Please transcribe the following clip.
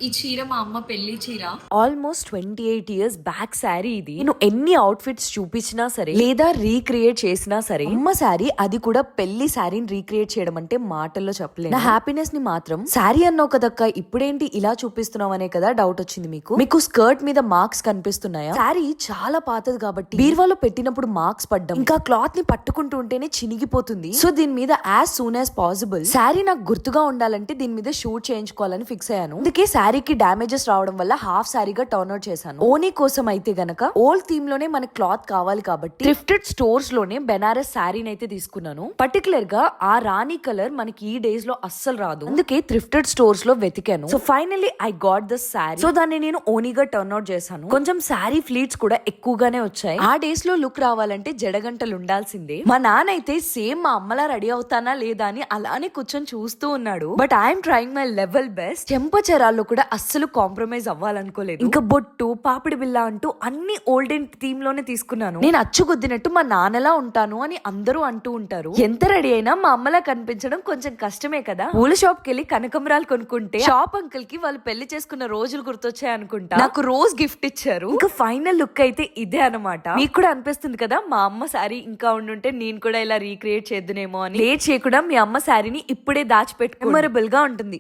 ఈ చీర మా అమ్మ పెళ్లి చీర. ఆల్మోస్ట్ 28 years బ్యాక్ శారీ ఇది. నేను ఎన్ని అవుట్ఫిట్స్ చూపించినా సరే లేదా రీక్రియేట్ చేసినా సరే అమ్మ శారీ, అది కూడా పెళ్లి శారీని రీక్రియేట్ చేయడం అంటే మాటల్లో చెప్పలేదు. నా హ్యాపీనెస్ ని మాత్రం శారీ అన్నావు కదక్క ఇప్పుడేంటి ఇలా చూపిస్తున్నావు అనే కదా డౌట్ వచ్చింది మీకు స్కర్ట్ మీద మార్క్స్ కనిపిస్తున్నాయా? శారీ చాలా పాతది కాబట్టి బీర్వాలో పెట్టినప్పుడు మార్క్స్ పడ్డం, ఇంకా క్లాత్ ని పట్టుకుంటూ ఉంటేనే చినిగిపోతుంది. సో దీని మీద as soon as possible sari నాకు గుర్తుగా ఉండాలంటే దీని మీద షూట్ చేయించుకోవాలని ఫిక్స్ అయ్యాను. అందుకే శారీకి డామేజెస్ రావడం వల్ల హాఫ్ శారీగా టర్న్ అవుట్ చేశాను. ఓనీ కోసం అయితే గనక ఓల్డ్ థీమ్ లోనే మనకి క్లాత్ కావాలి కాబట్టి థ్రిఫ్టెడ్ స్టోర్స్ లోనే బెనారస్ శారీని అయితే తీసుకున్నాను. పర్టికులర్ గా ఆ రాణి కలర్ మనకి ఈ డేస్ లో అస్సలు రాదు, అందుకే థ్రిఫ్టెడ్ స్టోర్స్ లో వెతికాను. So finally I got the sari. So దాన్ని నేను ఓనీగా టర్న్ అవుట్ చేశాను. కొంచెం శారీ ఫ్లీట్స్ కూడా ఎక్కువగానే వచ్చాయి. ఆ డేస్ లో లుక్ రావాలంటే జడగంటలు ఉండాల్సిందే. మా నాన్న అయితే సేమ్ మా అమ్మలా రెడీ అవుతానా లేదా అని అలానే కూర్చొని చూస్తూ ఉన్నాడు. But I'm trying my level best. చెంపచరాల్లో కూడా అస్సలు కాంప్రమైజ్ అవ్వాలనుకోలేదు. ఇంకా బొట్టు, పాపిడి బిల్ల అంటూ అన్ని ఓల్డెన్ థీమ్ లోనే తీసుకున్నాను. నేను అచ్చుగుద్దినట్టు మా నాన్నలా ఉంటాను అని అందరూ అంటూ ఉంటారు. ఎంత రెడీ అయినా మా అమ్మలా కనిపించడం కొంచెం కష్టమే కదా. పూల షాప్ కి వెళ్ళి కనకంబరాలు కొనుక్కుంటే షాప్ అంకుల్ కి వాళ్ళు పెళ్లి చేసుకున్న రోజులు గుర్తొచ్చాయి అనుకుంటా. నాకు రోజ్ గిఫ్ట్ ఇచ్చారు. ఇంకా ఫైనల్ లుక్ అయితే ఇదే అనమాట. మీకు కూడా అనిపిస్తుంది కదా మా అమ్మ శారీ ఇంకా ఉండుంటే నేను కూడా ఇలా రీక్రియేట్ చేద్దునేమో అని. లేట్ చేయకుండా మీ అమ్మ శారీని ఇప్పుడే దాచిపెట్టు, మెమరబుల్ గా ఉంటుంది.